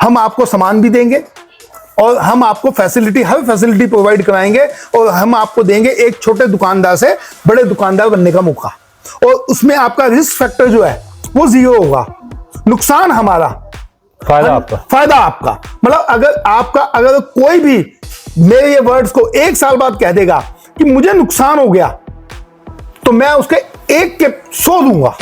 हम आपको सामान भी देंगे और हम आपको फैसिलिटी, हर फैसिलिटी प्रोवाइड कराएंगे और हम आपको देंगे एक छोटे दुकानदार से बड़े दुकानदार बनने का मौका। और उसमें आपका रिस्क फैक्टर जो है वो 0 होगा। नुकसान हमारा, फायदा आपका। फायदा आपका। मतलब अगर कोई भी मेरे ये वर्ड्स को 1 साल बाद कह देगा कि मुझे नुकसान हो गया, तो मैं उसके 1 के 100 दूंगा।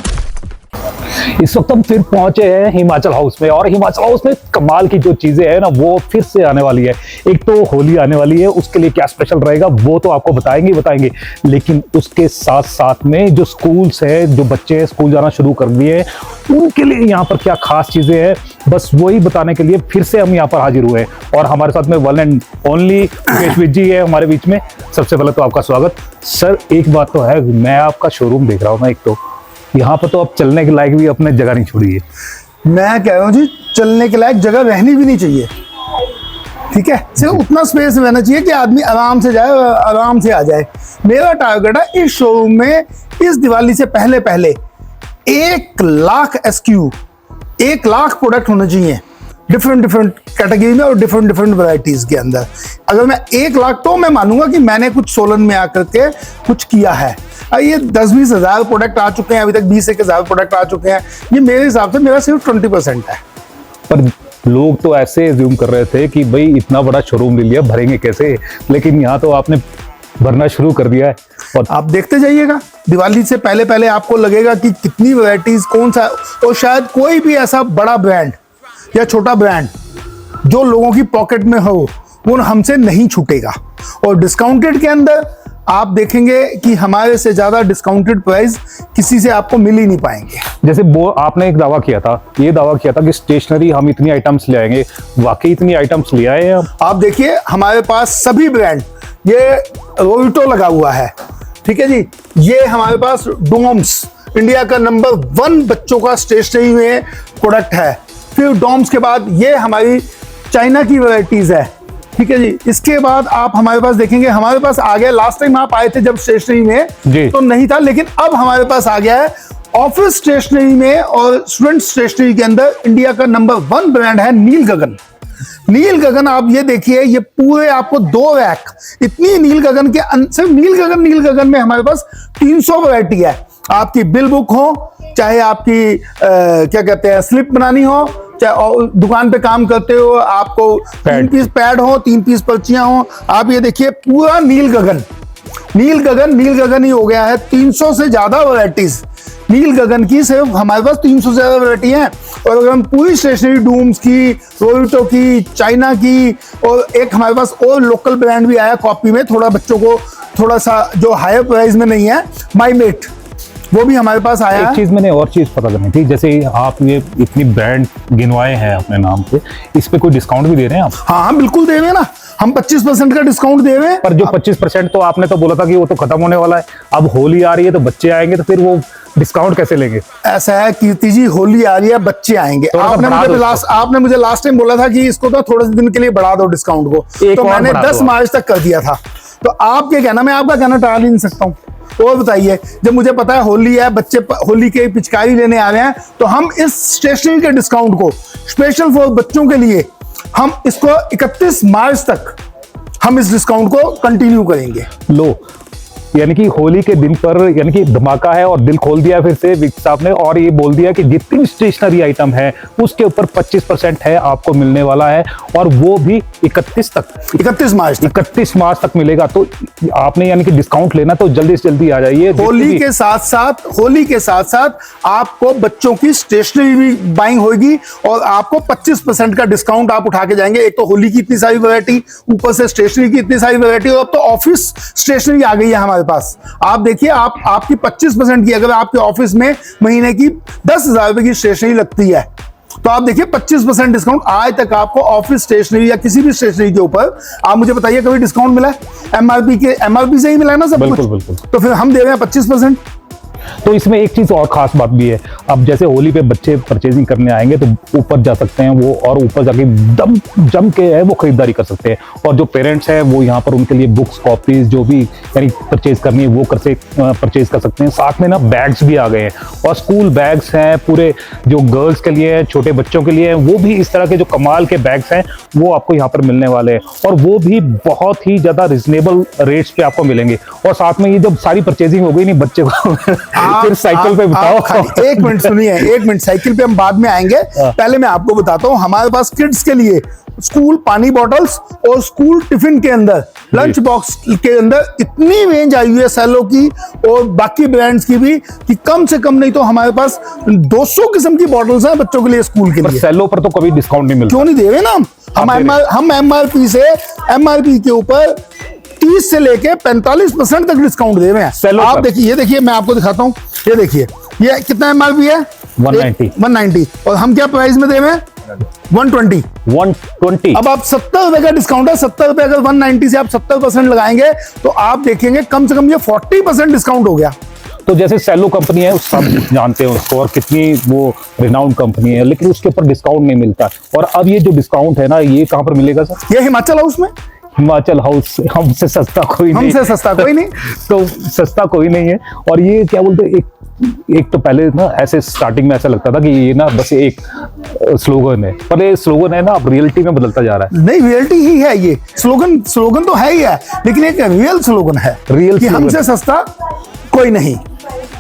इस वक्त हम फिर पहुंचे हैं हिमाचल हाउस में, और हिमाचल हाउस में कमाल की जो चीजें हैं ना वो फिर से आने वाली है। एक तो होली आने वाली है, उसके लिए क्या स्पेशल रहेगा वो तो आपको बताएंगे, लेकिन उसके साथ साथ में जो स्कूल्स है, जो बच्चे स्कूल जाना शुरू कर दिए हैं, उनके लिए यहाँ पर क्या खास चीजें हैं, बस वही बताने के लिए फिर से हम यहाँ पर हाजिर हुए। और हमारे साथ में one and only Mukesh Vij ji है हमारे बीच में। सबसे पहले तो आपका स्वागत सर। एक बात तो है, मैं आपका शोरूम देख रहा हूँ ना, एक तो यहाँ पर तो अब चलने के लायक भी अपने जगह नहीं छोड़ी है। मैं कह रहा हूँ जी, चलने के लायक जगह रहनी भी नहीं चाहिए, ठीक है। सिर्फ उतना स्पेस रहना चाहिए कि आदमी आराम से जाए, आराम से आ जाए। मेरा टारगेट है इस शोरूम में इस दिवाली से पहले 1 लाख SKU, 1 लाख प्रोडक्ट होने चाहिए डिफरेंट कैटेगरी में और डिफरेंट वैरायटीज के अंदर। अगर मैं 1 लाख, तो मैं मानूंगा कि मैंने कुछ सोलन में आकर के कुछ किया है। ये 10-20 हज़ार प्रोडक्ट आ चुके हैं, अभी तक 20-1 हज़ार प्रोडक्ट आ चुके हैं। ये मेरे हिसाब से मेरा सिर्फ 20% है। पर लोग तो ऐसे एज्यूम कर रहे थे कि भाई इतना बड़ा शोरूम ले लिया, भरेंगे कैसे, लेकिन यहाँ तो आपने भरना शुरू कर दिया है। और आप देखते जाइएगा, दिवाली से पहले आपको लगेगा कि कितनी वैरायटीज, कौन सा, और शायद कोई भी ऐसा बड़ा ब्रांड या छोटा ब्रांड जो लोगों की पॉकेट में हो वो हमसे नहीं छूटेगा। और डिस्काउंटेड के अंदर आप देखेंगे कि हमारे से ज्यादा डिस्काउंटेड प्राइस किसी से आपको मिल ही नहीं पाएंगे। जैसे वो आपने एक दावा किया था, ये दावा किया था कि स्टेशनरी हम इतनी आइटम्स ले आएंगे, वाकई इतनी आइटम्स ले आए हैं आप देखिए हमारे पास सभी ब्रांड, ये रोइटो लगा हुआ है, ठीक है जी। ये हमारे पास डोम्स, इंडिया का नंबर 1 बच्चों का स्टेशनरी में प्रोडक्ट है। फिर डोम्स के बाद ये हमारी चाइना की वैरायटीज है, ठीक है जी। इसके बाद आप हमारे पास देखेंगे, हमारे पास आ गया, लास्ट टाइम आप आए थे जब स्टेशनरी में तो नहीं था, लेकिन अब हमारे पास आ गया है ऑफिस स्टेशनरी में और स्टूडेंट स्टेशनरी के अंदर इंडिया का नंबर 1 ब्रांड है नील गगन। नील गगन आप ये देखिए, ये पूरे आपको 2 रैक इतनी नील गगन के, सिर्फ नील गगन में हमारे पास 300 वैरायटी है। आपकी बिल बुक हो, चाहे आपकी क्या कहते हैं स्लिप बनानी हो, चाहे दुकान पे काम करते हो, आपको 3 पीस पैड हो, 3 पीस पर्चियां हो, आप ये देखिए पूरा नील गगन ही हो गया है। 300 से ज्यादा वैरायटीज नील गगन की, सिर्फ हमारे पास 300 से ज्यादा वैरायटी है। और अगर हम पूरी स्टेशनरी, डूम्स की, रोइटो की, चाइना की, और एक हमारे पास और लोकल ब्रांड भी आया कॉपी में, थोड़ा बच्चों को थोड़ा सा जो हायर प्राइस में नहीं है, माईमेट, वो भी हमारे पास आया। एक चीज मैंने और चीज पता करनी थी, जैसे आप ये इतनी ब्रांड गिनवाए हैं अपने नाम पे, इस पे कोई डिस्काउंट भी दे रहे हैं आप? हाँ, बिल्कुल दे रहे हैं ना, हम 25% का डिस्काउंट दे रहे हैं। पर जो 25% तो आपने तो बोला था कि वो तो खत्म होने वाला है, अब होली आ रही है तो बच्चे आएंगे, तो फिर वो डिस्काउंट कैसे लेंगे? ऐसा है कीर्ति जी, होली आ रही है, बच्चे आएंगे, आपने मुझे लास्ट टाइम बोला था कि इसको तो थोड़े दिन के लिए बढ़ा दो डिस्काउंट को, तो मैंने 10 मार्च तक कर दिया था। तो आप क्या कहना, मैं आपका कहना टाल ही नहीं सकता हूँ। और बताइए, जब मुझे पता है होली है, बच्चे होली के पिचकारी लेने आ रहे हैं, तो हम इस स्टेशनरी के डिस्काउंट को स्पेशल फॉर बच्चों के लिए हम इसको 31 मार्च तक हम इस डिस्काउंट को कंटिन्यू करेंगे। लो, यानी कि होली के दिन पर यानी कि धमाका है, और दिल खोल दिया फिर से विक साहब ने, और ये बोल दिया कि जितनी स्टेशनरी आइटम है उसके ऊपर 25% है आपको मिलने वाला है, और वो भी 31 मार्च तक मिलेगा। तो आपने यानी कि डिस्काउंट लेना तो जल्दी से जल्दी आ जाइए। होली के साथ साथ आपको बच्चों की स्टेशनरी भी बाइंग होगी, और आपको 25% का डिस्काउंट आप उठा के जाएंगे। एक तो होली की इतनी सारी वैरायटी, ऊपर से स्टेशनरी की इतनी सारी वैरायटी, और अब तो ऑफिस स्टेशनरी आ गई है हमारे पास। आप देखिए, आपकी 25% की, अगर आपके ऑफिस में महीने की 10,000 रुपए की स्टेशनरी लगती है, तो आप देखिए 25% डिस्काउंट आज तक आपको ऑफिस स्टेशनरी या किसी भी स्टेशनरी के ऊपर, आप मुझे बताइए कभी डिस्काउंट मिला है? एमआरपी से ही मिला है ना सब कुछ। बिल्कुल। तो फिर हम दे रहे हैं 25%। तो इसमें एक चीज और खास बात भी है, अब जैसे होली पे बच्चे परचेजिंग करने आएंगे तो ऊपर जा सकते हैं वो, और ऊपर जाके दम जम के है वो खरीदारी कर सकते हैं। और जो पेरेंट्स हैं वो यहाँ पर उनके लिए बुक्स, कॉपीज जो भी यानी परचेज करनी है वो परचेज कर सकते हैं। साथ में ना बैग्स भी आ गए हैं, और स्कूल बैग्स हैं पूरे, जो गर्ल्स के लिए हैं, छोटे बच्चों के लिए हैं, वो भी इस तरह के जो कमाल के बैग्स हैं वो आपको यहाँ पर मिलने वाले हैं, और वो भी बहुत ही ज्यादा रिजनेबल रेट्स पे आपको मिलेंगे। और साथ में ये जब सारी परचेजिंग हो गई नहीं बच्चे को फिर साइकिल पे बताओ। एक मिनट सुनिए, एक मिनट, साइकिल पे हम बाद में आएंगे, पहले मैं आपको बताता हूँ हमारे पास किड्स के लिए स्कूल पानी बॉटल्स और स्कूल टिफिन के अंदर, लंच बॉक्स के अंदर इतनी रेंज आई हुई है सेलो की और बाकी ब्रांड्स की भी कि कम से कम नहीं तो हमारे पास 200 किस्म की बॉटल्स हैं बच्चों के लिए स्कूल के लिए। सेलो पर तो कभी डिस्काउंट नहीं मिलता। क्यों नहीं दे रहे ना हम एमआरपी के ऊपर 30 से लेके 45% तक डिस्काउंट दे रहे हैं। आप देखिए, ये देखिए मैं आपको दिखाता हूँ, ये देखिए ये कितना एमआरपी है 190 और हम क्या प्राइस में दे रहे हैं 120। अब आप 70 रुपए का डिस्काउंट है, 70 रुपए अगर 190 से आप 70% लगाएंगे तो आप देखेंगे कम से कम ये 40% डिस्काउंट हो गया। तो जैसे सेलो कंपनी है सब जानते हैं उसको और कितनी वो रिनाउंड कंपनी है, लेकिन उसके ऊपर डिस्काउंट नहीं मिलता। और अब ये जो डिस्काउंट है ना, ये कहाँ पर मिलेगा सर? ये हिमाचल हाउस में। हिमाचल हाउस, हमसे सस्ता कोई नहीं, हमसे सस्ता कोई नहीं तो सस्ता कोई नहीं है। और ये क्या बोलते हैं, एक तो पहले ना ऐसे स्टार्टिंग में ऐसा लगता था कि ये ना बस एक स्लोगन है, पर ये स्लोगन है ना अब रियलिटी में बदलता जा रहा है। नहीं, रियलिटी ही है ये स्लोगन तो है ही है, लेकिन एक रियल स्लोगन है, रियल कि हमसे सस्ता कोई नहीं।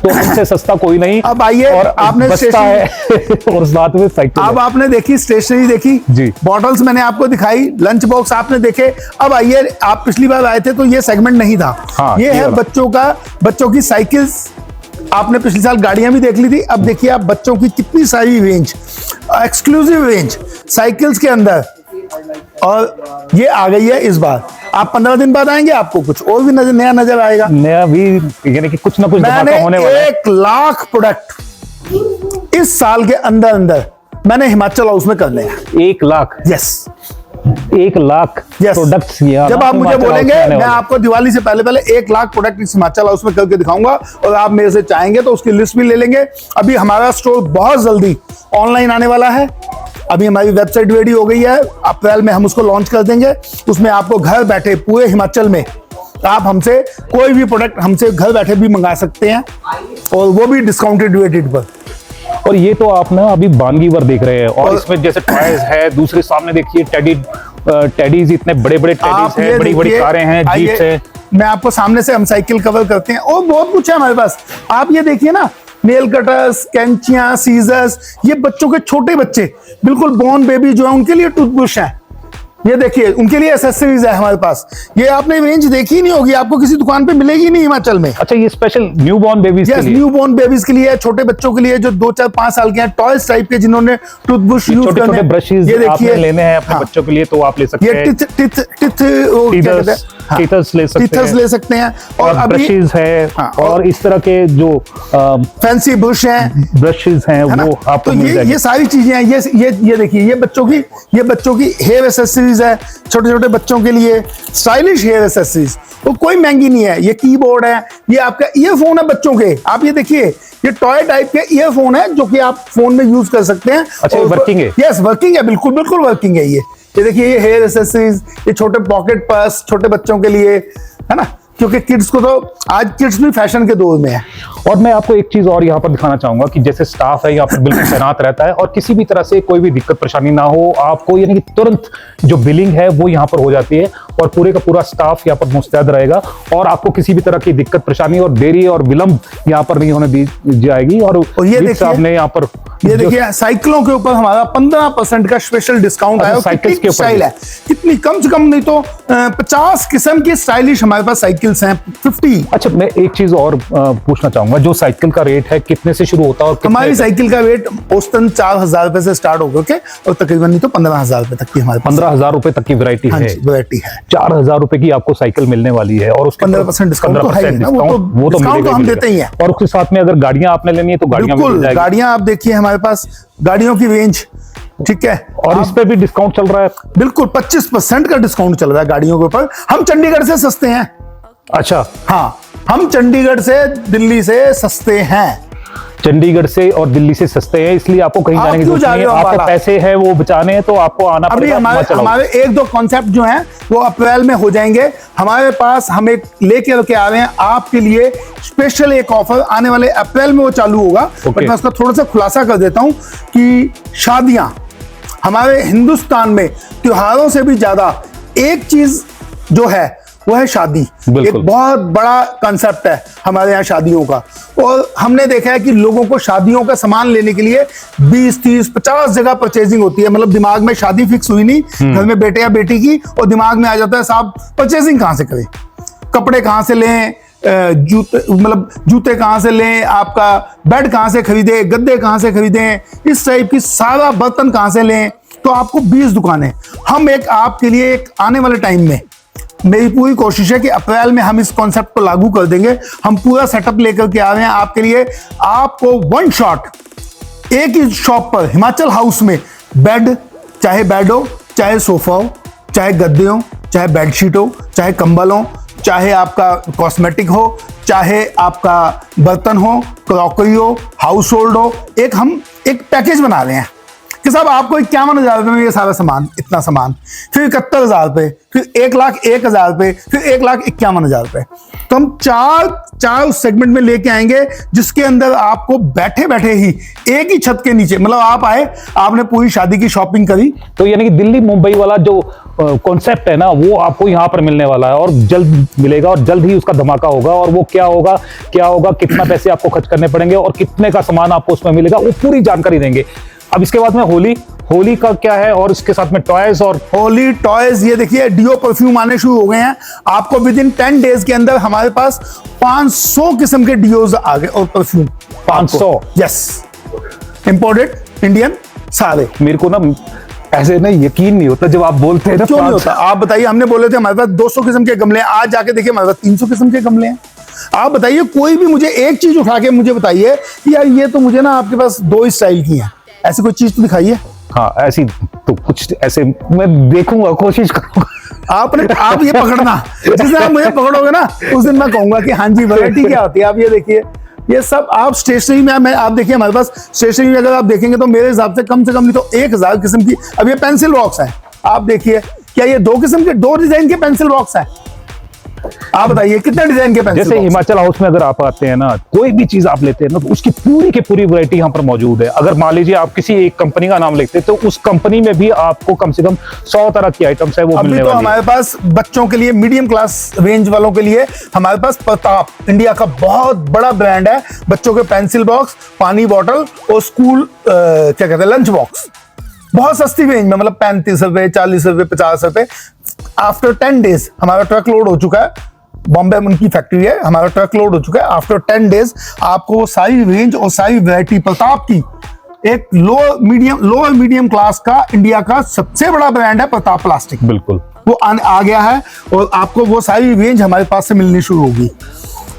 तो हमसे सस्ता कोई नहीं। अब आइए, और आपने है और साथ में साइकिल। अब आपने देखी स्टेशनरी, देखी जी, बॉटल्स मैंने आपको दिखाई, लंच बॉक्स आपने देखे। अब आइए, आप पिछली बार आए थे तो ये सेगमेंट नहीं था। हाँ, ये है बच्चों की साइकिल्स। आपने पिछले साल गाड़ियां भी देख ली थी, अब देखिए आप बच्चों की कितनी सारी रेंज, एक्सक्लूसिव रेंज साइकिल्स के अंदर, और ये आ गई है इस बार। आप 15 दिन बाद आएंगे, आपको कुछ और भी नया नजर आएगा, नया भी, यानी कि कुछ ना कुछ धमाका होने वाला है। 1 लाख प्रोडक्ट इस साल के अंदर मैंने हिमाचल हाउस में करने हैं। 1 लाख? Yes, 1 lakh products. जब आप मुझे बोलेंगे मैं आपको दिवाली से पहले 1 लाख प्रोडक्ट इस हिमाचल हाउस में करके दिखाऊंगा, और आप मेरे से चाहेंगे तो उसकी लिस्ट भी ले लेंगे। अभी हमारा स्टोर बहुत जल्दी ऑनलाइन आने वाला है, अभी हमारी वेबसाइट रेडी हो गई है, अप्रैल में हम उसको लॉन्च कर देंगे। उसमें आपको घर बैठे पूरे हिमाचल में आप हमसे कोई भी प्रोडक्ट हमसे घर बैठे भी मंगा सकते हैं, और वो भी डिस्काउंटेड रेटेड पर। और ये तो आप ना अभी बानगीवर देख रहे हैं, और इसमें जैसे टॉयज है, दूसरे सामने देखिए टेडीज, इतने बड़े बड़े टेडीज हैं, बड़ी बड़ी कारें हैं, जीप्स हैं। मैं आपको सामने से हम साइकिल कवर करते हैं, और बहुत कुछ है हमारे पास। आप ये देखिए ना, नेल कटर्स, कैंचियां, सीजर्स, ये बच्चों के छोटे बच्चे बिल्कुल बॉर्न बेबी जो है उनके लिए टूथब्रश है, ये देखिए उनके लिए एसेसरीज है हमारे पास। ये आपने रेंज देखी नहीं होगी, आपको किसी दुकान पे मिलेगी नहीं हिमाचल में। अच्छा, ये स्पेशल न्यूबॉर्न बेबीज के लिए? न्यूबॉर्न बेबीज के लिए, छोटे बच्चों के लिए जो 2, 4, 5 साल के हैं, टॉयज टाइप के जिन्होंने टूथब्रश यूज करने, छोटे ब्रशेस ये देखिए लेने हैं अपने बच्चों के लिए तो आप ले सकते हैं। ये टीथर्स ले सकते हैं, और ब्रशेस है, और इस तरह के जो फैंसी ब्रश हैं वो आपको मिल जाएंगे। ये सारी चीजें हैं। ये देखिए, ये बच्चों की हेयर एसेसरीज है, छोटे छोटे बच्चों के लिए स्टाइलिश हेयर एसेसरीज, वो कोई महंगी नहीं है। ये कीबोर्ड है, ये आपका ईयरफोन है बच्चों के, आप ये देखिए, ये टॉय टाइप के ईयरफोन है जो कि आप फोन में यूज कर सकते हैं। अच्छा, वर्किंग है? यस, वर्किंग है, बिल्कुल वर्किंग है। ये देखिए, ये हेयर एसेसरीज, ये छोटे पॉकेट पर्स छोटे बच्चों के लिए, है ना, क्योंकि किड्स को तो आज किड्स भी फैशन के दौर में है। और मैं आपको एक चीज और यहाँ पर दिखाना चाहूंगा कि जैसे स्टाफ है यहाँ पर बिल्कुल तैनात रहता है, और किसी भी तरह से कोई भी दिक्कत परेशानी ना हो आपको, यानी कि तुरंत जो बिलिंग है वो यहाँ पर हो जाती है, और पूरे का पूरा स्टाफ यहाँ पर मुस्तैद रहेगा, और आपको किसी भी तरह की दिक्कत परेशानी और देरी और विलंब यहाँ पर नहीं होने दी जाएगी। और ये देखिए, आपने यहाँ पर ये देखिए साइकिलों के ऊपर हमारा 15% का स्पेशल डिस्काउंट आया। साइकिल्स के ऊपर है कितनी, कम से कम नहीं तो 50 किस्म की स्टाइलिश हमारे पास साइकिल्स हैं, 50। अच्छा, मैं एक चीज और पूछना चाहूंगा, जो साइकिल का रेट है कितने से शुरू होता है? और हमारी साइकिल का रेट औसतन 4000 रुपए से स्टार्ट होकर के और तकरीबन नहीं तो 15000 रुपए तक की हमारे 15000 रुपए तक की वैरायटी है। वैरायटी है, 4000 रुपए की आपको साइकिल मिलने वाली है, और उसके 15% डिस्काउंट तो है, वो तो हम देते ही हैं। और उसके साथ में अगर गाड़ियां आपने लेनी है तो गाड़ियां, गाड़ियां आप देखिए हमारे पास गाड़ियों की रेंज, ठीक है, और इस पे भी डिस्काउंट चल रहा है। बिल्कुल 25% का डिस्काउंट चल रहा है गाड़ियों के ऊपर। हम चंडीगढ़ से सस्ते हैं। अच्छा, हाँ, हम चंडीगढ़ से दिल्ली से सस्ते हैं। चंडीगढ़ से और दिल्ली से सस्ते हैं, इसलिए आपको कहीं जाने की जरूरत नहीं है। आपको पैसे हैं वो बचाने हैं तो आपको आना पड़ेगा। अभी हमारे एक दो कॉन्सेप्ट जो हैं वो अप्रैल में हो जाएंगे हमारे पास। हम एक लेके आ रहे हैं आपके लिए स्पेशल एक ऑफर, आने वाले अप्रैल में वो चालू होगा। बट मैं उसका थोड़ा सा खुलासा कर देता हूं कि शादियां हमारे हिंदुस्तान में त्योहारों से भी ज्यादा एक चीज जो है वो है शादी। एक बहुत बड़ा कंसेप्ट है हमारे यहाँ शादियों का, और हमने देखा है कि लोगों को शादियों का सामान लेने के लिए 20, 30, 50 जगह परचेजिंग होती है। मतलब दिमाग में शादी फिक्स हुई नहीं घर में बेटे या बेटी की, और दिमाग में आ जाता है साहब परचेजिंग कहाँ से करें, कपड़े कहाँ से लें, जूते कहाँ से लें, आपका बेड कहाँ से खरीदे, गद्दे कहाँ से खरीदें, इस टाइप की सारा बर्तन कहाँ से लें। तो आपको 20 दुकानें, हम एक आपके लिए एक आने वाले टाइम में मेरी पूरी कोशिश है कि अप्रैल में हम इस कॉन्सेप्ट को लागू कर देंगे। हम पूरा सेटअप लेकर के आ रहे हैं आपके लिए। आपको वन शॉट एक ही शॉप पर हिमाचल हाउस में बेड, चाहे बेड हो, चाहे सोफा हो, चाहे गद्दे हो, चाहे बेडशीट हो, चाहे कंबल हो, चाहे आपका कॉस्मेटिक हो, चाहे आपका बर्तन हो, क्रॉकरी हो, हाउस होल्ड हो, हम एक पैकेज बना रहे हैं कि साहब आपको 51,000 रुपये में ये सारा सामान, इतना सामान, फिर 71,000 रुपये, फिर 1,01,000 रुपये, फिर 1,51,000 रुपये। तो हम चार सेगमेंट में लेके आएंगे जिसके अंदर आपको बैठे बैठे ही एक ही छत के नीचे, मतलब आप आए, आपने पूरी शादी की शॉपिंग करी, तो यानी कि दिल्ली मुंबई वाला जो कॉन्सेप्ट है ना वो आपको यहाँ पर मिलने वाला है और जल्द मिलेगा और जल्द ही उसका धमाका होगा। और वो क्या होगा, कितना पैसे आपको खर्च करने पड़ेंगे और कितने का सामान आपको उसमें मिलेगा, वो पूरी जानकारी देंगे। अब इसके बाद में होली का क्या है और इसके साथ में टॉयज और होली टॉयज, ये देखिए डियो परफ्यूम आने शुरू हो गए हैं। आपको विद इन 10 डेज के अंदर हमारे पास 500 किस्म के डियोज आ गए और परफ्यूम। 500? यस, इंपोर्टेड इंडियन सारे। मेरे को ना ऐसे ना यकीन नहीं होता जब आप बोलते हैं ना। क्यों नहीं होता? आप बताइए, हमने बोले थे हमारे पास 200 किस्म के गमले हैं, आज जाके देखिए हमारे पास 300 किस्म के गमले हैं। आप बताइए, कोई भी मुझे एक चीज उठा के मुझे बताइए कि यार ये तो मुझे ना आपके पास 2 स्टाइल की है, ऐसी कोई चीज तो दिखाइए। हाँ, ऐसी तो कुछ ऐसे मैं देखूंगा, कोशिश करूंगा। आप ये पकड़ना, जिस दिन आप मुझे पकड़ोगे ना उस दिन मैं कहूंगा कि हाँ जी वैरायटी क्या होती है। आप ये देखिए, ये सब आप स्टेशनरी में आप देखिए, हमारे पास स्टेशनरी में अगर आप देखेंगे तो मेरे हिसाब से कम नहीं तो 1000 किस्म की। अब ये पेंसिल बॉक्स है, आप देखिए, क्या ये 2 किस्म के 2 डिजाइन के पेंसिल बॉक्स है? आप बताइए कितने डिजाइन के पेंसिल। जैसे हिमाचल हाउस में अगर आप आते हैं ना, कोई भी चीज आप लेते हैं ना तो उसकी पूरी की पूरी वैरायटी यहाँ पर मौजूद है। अगर मान लीजिए आप किसी एक कंपनी का नाम लेते हैं तो उस कंपनी में भी आपको कम से कम 100 तरह की आइटम्स है वो मिलने वाली है। हमारे पास बच्चों के लिए, मीडियम क्लास रेंज वालों के लिए हमारे पास प्रताप, इंडिया का बहुत बड़ा ब्रांड है। बच्चों के पेंसिल बॉक्स, पानी बॉटल और स्कूल क्या कहते हैं लंच बॉक्स, बहुत सस्ती रेंज में, मतलब 35 रुपए, 40 रुपए, 50 रुपए। आफ्टर 10 डेज हमारा ट्रक लोड हो चुका है, बॉम्बे में उनकी फैक्ट्री है, हमारा ट्रक लोड हो चुका है। आफ्टर 10 डेज आपको सारी रेंज और सारी वैरायटी प्रताप की, एक लोअर मीडियम क्लास का इंडिया का सबसे बड़ा ब्रांड है प्रताप प्लास्टिक, बिल्कुल वो आ गया है और आपको वो सारी रेंज हमारे पास से मिलनी शुरू होगी।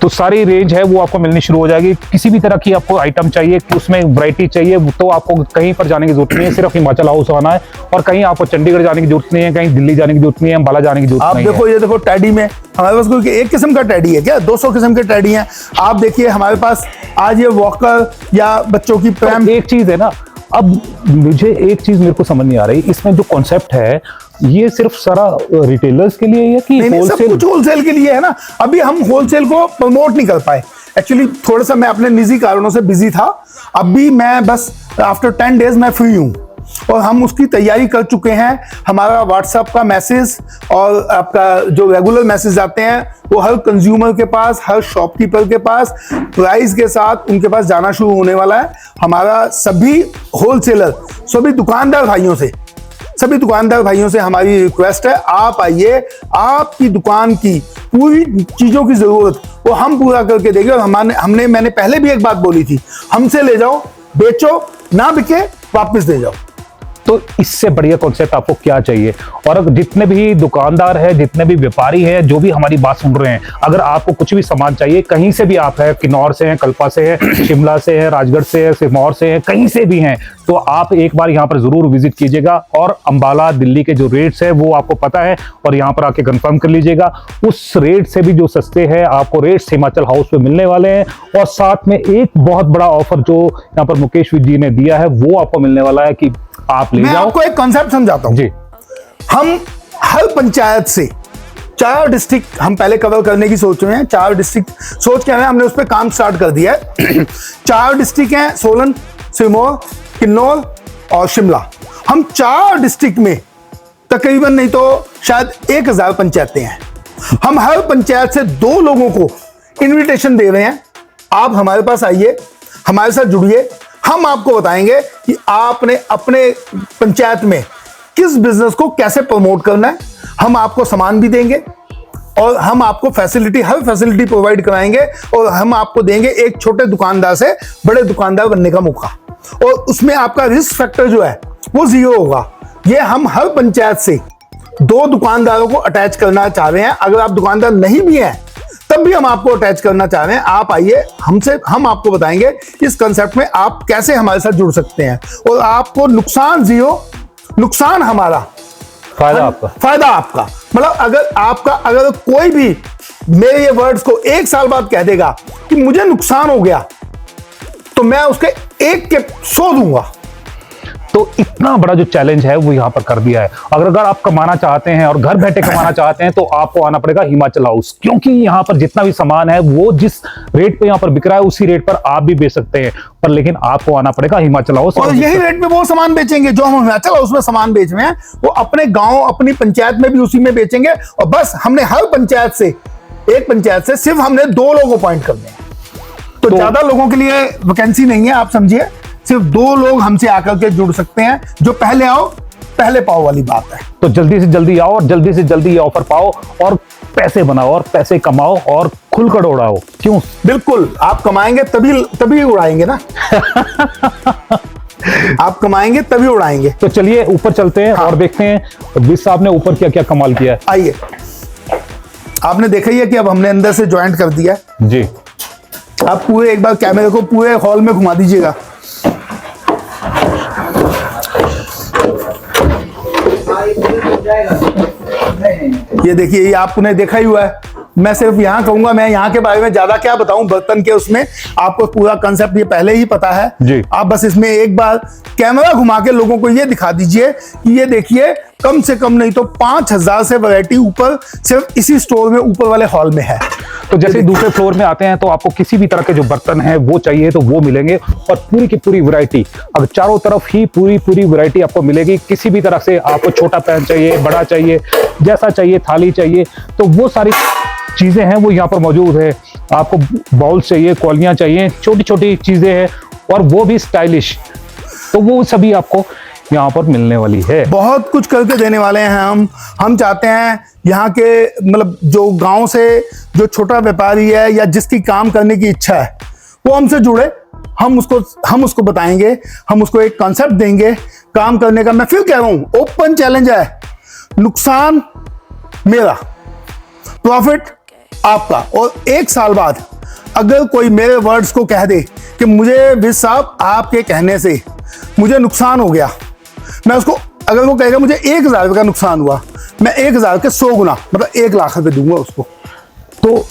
तो सारी रेंज है वो आपको मिलनी शुरू हो जाएगी। किसी भी तरह की आपको आइटम चाहिए, उसमें वैरायटी चाहिए, तो आपको कहीं पर जाने की जरूरत नहीं है, सिर्फ हिमाचल हाउस आना है। और कहीं आपको चंडीगढ़ जाने की जरूरत नहीं है, कहीं दिल्ली जाने की जरूरत नहीं है, अंबाला जाने की जरूरत नहीं है। आप देखो, ये देखो टैडी में हमारे पास कोई एक किस्म का टैडी है क्या? 200 किस्म के टैडी हैं। आप देखिए हमारे पास आज ये वॉकर या बच्चों की प्रैम। एक चीज है ना, अब मुझे एक चीज मेरे को समझ नहीं आ रही, इसमें जो कॉन्सेप्ट है ये सिर्फ सारा रिटेलर्स के लिए है कि होलसेल? सब कुछ होलसेल के लिए है ना। अभी हम होलसेल को प्रमोट नहीं कर पाए, एक्चुअली थोड़ा सा मैं अपने निजी कारणों से बिजी था। अभी मैं बस आफ्टर 10 डेज मैं फ्री हूं और हम उसकी तैयारी कर चुके हैं। हमारा व्हाट्सएप का मैसेज और आपका जो रेगुलर मैसेज आते हैं वो हर कंज्यूमर के पास, हर शॉपकीपर के पास प्राइस के साथ उनके पास जाना शुरू होने वाला है। हमारा सभी होलसेलर, सभी दुकानदार भाइयों से हमारी रिक्वेस्ट है, आप आइए, आपकी दुकान की पूरी चीजों की जरूरत वो हम पूरा करके देंगे। और मैंने पहले भी एक बात बोली थी, हमसे ले जाओ, बेचो, ना बिके वापस दे जाओ। तो इससे बढ़िया कॉन्सेप्ट आपको क्या चाहिए। और जितने भी दुकानदार हैं, जितने भी व्यापारी हैं, जो भी हमारी बात सुन रहे हैं, अगर आपको कुछ भी सामान चाहिए, कहीं से भी आप है, किन्नौर से हैं, कल्पा से है, शिमला से है, राजगढ़ से है, सिरमौर से है, कहीं से भी हैं, तो आप एक बार यहाँ पर जरूर विजिट कीजिएगा। और अंबाला दिल्ली के जो रेट्स है वो आपको पता है, और यहाँ पर आके कंफर्म कर लीजिएगा। उस रेट से भी जो सस्ते हैं आपको रेट्स हिमाचल हाउस पे मिलने वाले हैं। और साथ में एक बहुत बड़ा ऑफर जो यहाँ पर मुकेश जी ने दिया है वो आपको मिलने वाला है कि आप ले मैं जाओ। आपको एक कॉन्सेप्ट समझाता हूं जी। हम हर पंचायत से 4 डिस्ट्रिक्ट हम पहले कवर करने की सोच रहे हैं। 4 डिस्ट्रिक्ट सोच के हमने उस पर काम स्टार्ट कर दिया है। 4 डिस्ट्रिक्ट हैं, सोलन, सिरमौर, किन्नौर और शिमला। हम 4 डिस्ट्रिक्ट में तकरीबन नहीं तो शायद 1000 पंचायतें हैं। हम हर पंचायत से 2 लोगों को इनविटेशन दे रहे हैं, आप हमारे पास आइए, हमारे साथ जुड़िए। हम आपको बताएंगे कि आपने अपने पंचायत में किस बिजनेस को कैसे प्रमोट करना है। हम आपको सामान भी देंगे और हम आपको फैसिलिटी, हर फैसिलिटी प्रोवाइड कराएंगे, और हम आपको देंगे एक छोटे दुकानदार से बड़े दुकानदार बनने का मौका। और उसमें आपका रिस्क फैक्टर जो है वो 0 होगा। ये हम हर पंचायत से 2 दुकानदारों को अटैच करना चाह रहे हैं। अगर आप दुकानदार नहीं भी हैं तब भी हम आपको अटैच करना चाह रहे हैं। आप आइए हमसे, हम आपको बताएंगे इस कंसेप्ट में आप कैसे हमारे साथ जुड़ सकते हैं। और आपको नुकसान 0, नुकसान हमारा, फायदा आपका। फायदा आपका। मतलब अगर कोई भी मेरे ये वर्ड्स को 1 साल बाद कह देगा कि मुझे नुकसान हो गया, तो मैं उसके 1 के 100 दूंगा। तो इतना बड़ा जो चैलेंज है वो यहाँ पर कर दिया है। अगर आप कमाना चाहते हैं और घर बैठे कमाना चाहते हैं तो आपको आना पड़ेगा हिमाचल हाउस, क्योंकि यहाँ पर जितना भी सामान है वो जिस रेट पे यहाँ पर बिक रहा है उसी रेट पर आप भी बेच सकते हैं, पर लेकिन आपको आना पड़ेगा हिमाचल हाउस। और यही रेट पे वो सामान बेचेंगे जो हम हिमाचल हाउस में सामान बेच रहे हैं, वो अपने गांव, अपनी पंचायत में भी उसी में बेचेंगे। और बस हमने हर पंचायत से, एक पंचायत से सिर्फ हमने 2 लोग अपॉइंट करने हैं। तो ज्यादा लोगों के लिए वैकेंसी नहीं है, आप समझिए। सिर्फ 2 लोग हमसे आकर के जुड़ सकते हैं। जो पहले आओ पहले पाओ वाली बात है। तो जल्दी से जल्दी आओ और जल्दी से जल्दी ये ऑफर पाओ और पैसे बनाओ और पैसे कमाओ और खुलकर उड़ाओ। क्यों? बिल्कुल, आप कमाएंगे तभी उड़ाएंगे ना। आप कमाएंगे तभी उड़ाएंगे। तो चलिए ऊपर चलते हैं। हाँ। और देखते हैं विस साहब ने ऊपर क्या क्या कमाल किया है। आइए, आपने देखा ही है कि अब हमने अंदर से ज्वाइंट कर दिया जी। आप पूरे एक बार कैमरे को पूरे हॉल में घुमा दीजिएगा। ये देखिए, ये आपने देखा ही हुआ है। मैं सिर्फ यहाँ कहूंगा, मैं यहाँ के बारे में ज्यादा क्या बताऊं, बर्तन के उसमें आपको पूरा कंसेप्ट ये पहले ही पता है जी। आप बस इसमें एक बार कैमरा घुमा के लोगों को ये दिखा दीजिए कि ये देखिए, कम से कम नहीं तो 5000 से वैरायटी ऊपर सिर्फ इसी स्टोर में ऊपर वाले हॉल में है। तो जैसे दूसरे फ्लोर में आते हैं तो आपको किसी भी तरह के जो बर्तन है वो चाहिए तो वो मिलेंगे, और पूरी की पूरी वैरायटी, अब चारों तरफ ही पूरी वैरायटी आपको मिलेगी। किसी भी तरह से आपको छोटा पैन चाहिए, बड़ा चाहिए, जैसा चाहिए, थाली चाहिए, तो वो सारी चीजें हैं वो यहाँ पर मौजूद है। आपको बाउल चाहिए, कौलियां चाहिए, छोटी छोटी चीजें हैं और वो भी स्टाइलिश, तो वो सभी आपको यहाँ पर मिलने वाली है। बहुत कुछ करके देने वाले हैं हम चाहते हैं यहाँ के, मतलब जो गांव से जो छोटा व्यापारी है या जिसकी काम करने की इच्छा है वो हमसे जुड़े। हम उसको बताएंगे, हम उसको एक कॉन्सेप्ट देंगे काम करने का। मैं फिर कह रहा हूँ, ओपन चैलेंज है। नुकसान मेरा, प्रॉफिट आपका। और 1 साल बाद अगर कोई मेरे वर्ड्स को कह दे कि मुझे विस साहब आपके कहने से मुझे नुकसान हो गया, मैं उसको, अगर वो कहेगा मुझे 1000 रुपये का नुकसान हुआ, मैं 1000 के 100 गुना, मतलब 1 लाख रुपए दूंगा उसको। तो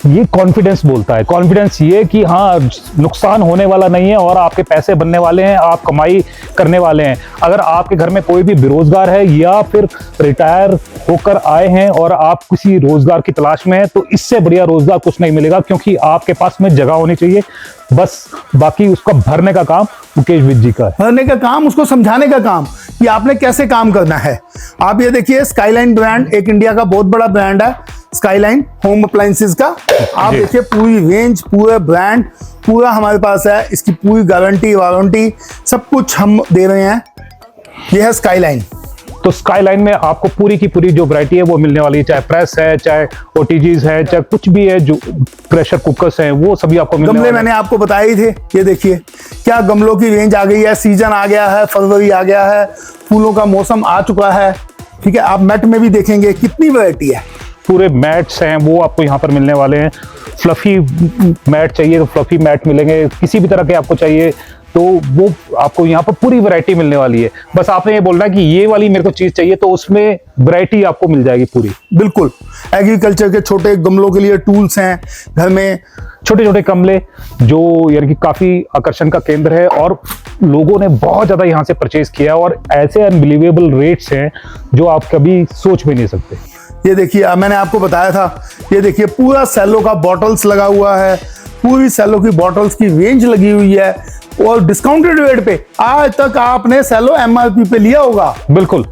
ये कॉन्फिडेंस बोलता है। कॉन्फिडेंस ये कि हाँ, नुकसान होने वाला नहीं है और आपके पैसे बनने वाले हैं, आप कमाई करने वाले हैं। अगर आपके घर में कोई भी बेरोजगार है या फिर रिटायर होकर आए हैं और आप किसी रोजगार की तलाश में हैं, तो इससे बढ़िया रोजगार कुछ नहीं मिलेगा, क्योंकि आपके पास में जगह होनी चाहिए। बस बाकी उसका भरने का काम मुकेश विज जी का है। भरने का काम, उसको समझाने का काम कि आपने कैसे काम करना है। आप ये देखिए, स्काईलाइन ब्रांड एक इंडिया का बहुत बड़ा ब्रांड है, स्काईलाइन होम अप्लायंसेस का। आप देखिए, पूरी रेंज, पूरा ब्रांड पूरा हमारे पास है। इसकी पूरी गारंटी वारंटी सब कुछ हम दे रहे हैं। यह है स्काईलाइन। तो स्काईलाइन में आपको पूरी की पूरी जो वैरायटी है वो मिलने वाली है, चाहे प्रेस है, चाहे ओटीजीज है, चाहे कुछ भी है, जो प्रेशर कुकर्स हैं वो सभी आपको मिलने गमले वाले हैं। मैंने आपको बताए थे, ये देखिए क्या गमलों की रेंज आ गई है। सीजन आ गया है, फरवरी आ गया है, फूलों का मौसम आ चुका है। ठीक है, आप मैट में भी देखेंगे कितनी वैरायटी है। पूरे मैट्स हैं वो आपको यहाँ पर मिलने वाले हैं। फ्लफी मैट चाहिए तो फ्लफी मैट मिलेंगे, किसी भी तरह के आपको चाहिए तो वो आपको यहाँ पर पूरी वैरायटी मिलने वाली है। बस आपने ये बोलना है कि ये वाली मेरे को चीज चाहिए, तो उसमें वैरायटी आपको मिल जाएगी पूरी। बिल्कुल, एग्रीकल्चर के छोटे गमलों के लिए टूल्स हैं, घर में छोटे छोटे गमले जो यानी कि काफी आकर्षण का केंद्र है, और लोगों ने बहुत ज्यादा यहाँ से परचेज किया, और ऐसे अनबिलीवेबल रेट्स हैं जो आप कभी सोच भी नहीं सकते। ये देखिए, मैंने आपको बताया था, ये देखिए पूरा सेलो का बॉटल्स लगा हुआ है, पूरी सेलो की बॉटल्स की रेंज लगी हुई है, और डिस्काउंटेड रेट पे। आज तक आपने सेलो एमआरपी पे लिया होगा, बिल्कुल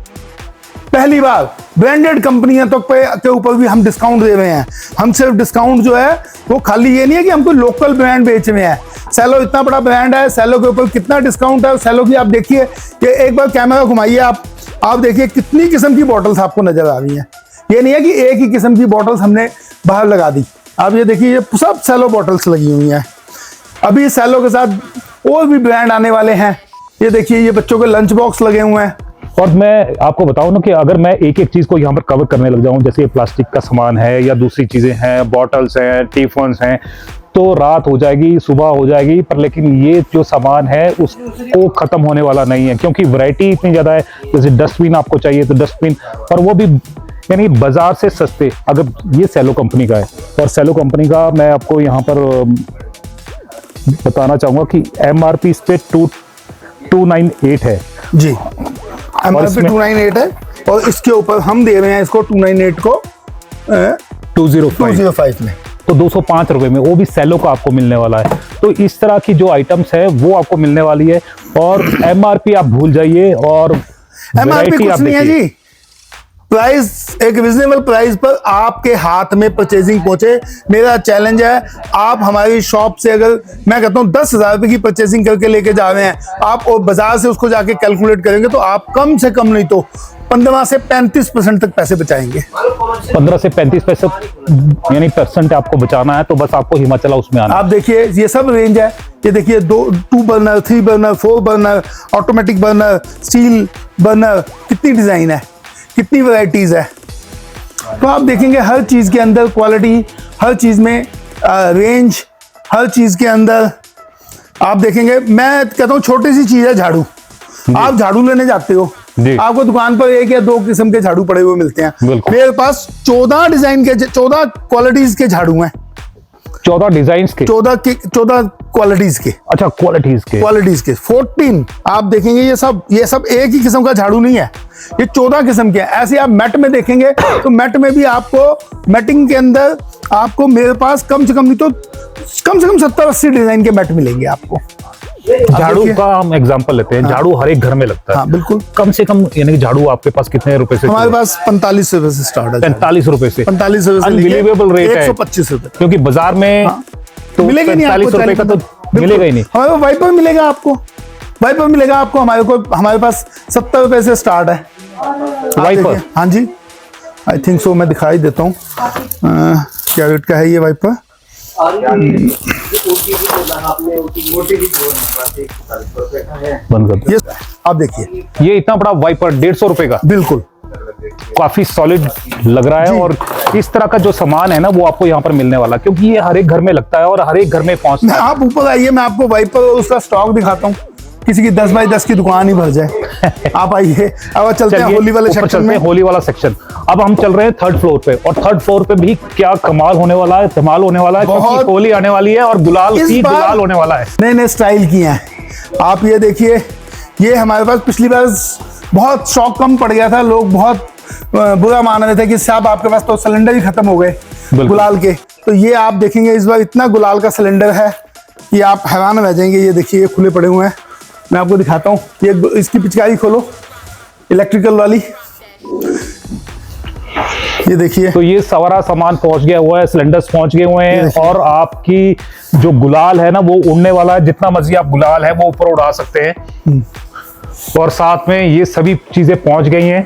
पहली बार ब्रांडेड कंपनियां तक के ऊपर भी हम डिस्काउंट दे रहे हैं। हम सिर्फ डिस्काउंट जो है वो खाली ये नहीं है कि हमको लोकल ब्रांड बेच रहे हैं। सेलो इतना बड़ा ब्रांड है, सेलो के ऊपर कितना डिस्काउंट है। सेलो की आप देखिए, ये एक बार कैमरा घुमाइए, आप देखिए कितनी किस्म की बॉटल्स आपको नजर आ रही हैं। ये नहीं है कि एक ही किस्म की बॉटल्स हमने बाहर लगा दी। आप ये देखिए, ये सब सेलो बॉटल्स लगी हुई हैं। अभी सेलो के साथ और भी ब्रांड आने वाले हैं। ये देखिए, ये बच्चों के लंच बॉक्स लगे हुए हैं। और मैं आपको बताऊं ना कि अगर मैं एक एक चीज को यहाँ पर कवर करने लग जाऊं, जैसे प्लास्टिक का सामान है या दूसरी चीजें हैं, बॉटल्स हैं, टिफिन्स हैं, तो रात हो जाएगी, सुबह हो जाएगी। पर लेकिन ये जो सामान है उसको खत्म होने वाला नहीं है, क्योंकि वैरायटी इतनी ज्यादा है। जैसे डस्टबिन आपको चाहिए तो डस्टबिन, और वो भी यानी बाजार से सस्ते। अगर ये सेलो कंपनी का है, और सेलो कंपनी का मैं आपको यहाँ पर बताना चाहूंगा कि एमआरपी इस पे 298 है जी, एमआरपी 298 है, और इसके ऊपर हम दे रहे हैं इसको 298 को 205 में, तो 205 रुपए में, वो भी सेलो का आपको मिलने वाला है। तो इस तरह की जो आइटम्स है वो आपको मिलने वाली है, और एमआरपी आप भूल जाइए, और एमआरपी कुछ आप नहीं है देखिए। जी। प्राइस एक रिजनेबल प्राइस पर आपके हाथ में परचेजिंग पहुंचे। मेरा चैलेंज है, आप हमारी शॉप से अगर मैं कहता हूं 10,000 रुपए की परचेजिंग करके लेके जा रहे हैं आप, और बाजार से उसको जाके कैलकुलेट करेंगे तो आप कम से कम नहीं तो 15 से 35% तक पैसे बचाएंगे। 15 से 35% यानी परसेंट आपको बचाना है, तो बस आपको हिमाचल हाउस में आना। आप देखिए, ये सब रेंज है। ये देखिए, 2 burner, 3 burner, 4 burner, automatic burner, steel burner, कितनी डिजाइन है, कितनी वैरायटीज है। तो आप देखेंगे हर चीज के अंदर क्वालिटी, हर चीज में रेंज, हर चीज के अंदर आप देखेंगे। मैं कहता हूँ छोटी सी चीज है झाड़ू। आप झाड़ू लेने जाते हो, आपको दुकान पर 1 या 2 किस्म के झाड़ू पड़े हुए मिलते हैं। मेरे पास 14 डिजाइन के, 14 क्वालिटीज के झाड़ू हैं। 14 डिजाइन के, 14 क्वालिटीज के। अच्छा, क्वालिटीज के 14 आप देखेंगे। ये सब एक ही किस्म का झाड़ू नहीं है, ये 14 किस्म के हैं। ऐसे आप मैट में देखेंगे तो मैट में भी आपको मैटिंग के अंदर आपको मेरे पास कम से कम 70-80 डिजाइन के मैट मिलेंगे आपको। झाड़ू का हम एग्जांपल लेते हैं। हाँ, झाड़ू हर एक घर में लगता है। हाँ, बिल्कुल। कम से कम यानी कि झाड़ू आपके पास कितने रुपए से? हमारे पास 45 रुपए से स्टार्ट है। 45 रुपए से, 45 रुपए से अनबिलीवेबल रेट है। 125 रुपए, क्योंकि बाजार में तो मिलेगा नहीं आपको 45 रुपए का तो मिलेगा ही नहीं। हमारे पास वाइपर मिलेगा आपको, वाइपर मिलेगा आपको। हमारे पास 70 रुपए से स्टार्ट है वाइपर। हाँ जी, आई थिंक सो। मैं दिखाई देता हूँ क्या रेट का है ये वाइपर। बंद कर दो। ये आप देखिए, ये इतना बड़ा वाइपर 150 रुपए का, बिल्कुल काफी सॉलिड लग रहा है। और इस तरह का जो सामान है ना वो आपको यहाँ पर मिलने वाला, क्योंकि ये हर एक घर में लगता है और हर एक घर में पहुंचता है। आप ऊपर आइए, मैं आपको वाइपर और उसका स्टॉक दिखाता हूँ। किसी की 10 बाई 10 की दुकान ही भर जाए। आप आइए, अब चलते हैं होली वाले सेक्शन में। होली वाला सेक्शन। अब हम चल रहे हैं 3rd फ्लोर पे, और 3rd फ्लोर पे भी क्या कमाल होने वाला है, धमाल होने वाला है, क्योंकि होली आने वाली है और गुलाल होने वाला है। नए नए स्टाइल किए हैं। आप ये देखिए, ये हमारे पास पिछली बार बहुत स्टॉक कम पड़ गया था। लोग बहुत बुरा मान रहे थे कि साहब आपके पास तो सिलेंडर ही खत्म हो गए गुलाल के। तो ये आप देखेंगे इस बार इतना गुलाल का सिलेंडर है कि आप हैरान रह जाएंगे। ये देखिए, ये खुले पड़े हुए हैं। मैं आपको दिखाता हूँ। ये इसकी पिचकारी खोलो, इलेक्ट्रिकल वाली। ये देखिए, तो ये सारा सामान पहुंच गया हुआ है, सिलेंडर्स पहुंच गए हुए हैं, और आपकी जो गुलाल है ना वो उड़ने वाला है। जितना मर्जी आप गुलाल है वो ऊपर उड़ा सकते हैं। और साथ में ये सभी चीजें पहुंच गई हैं।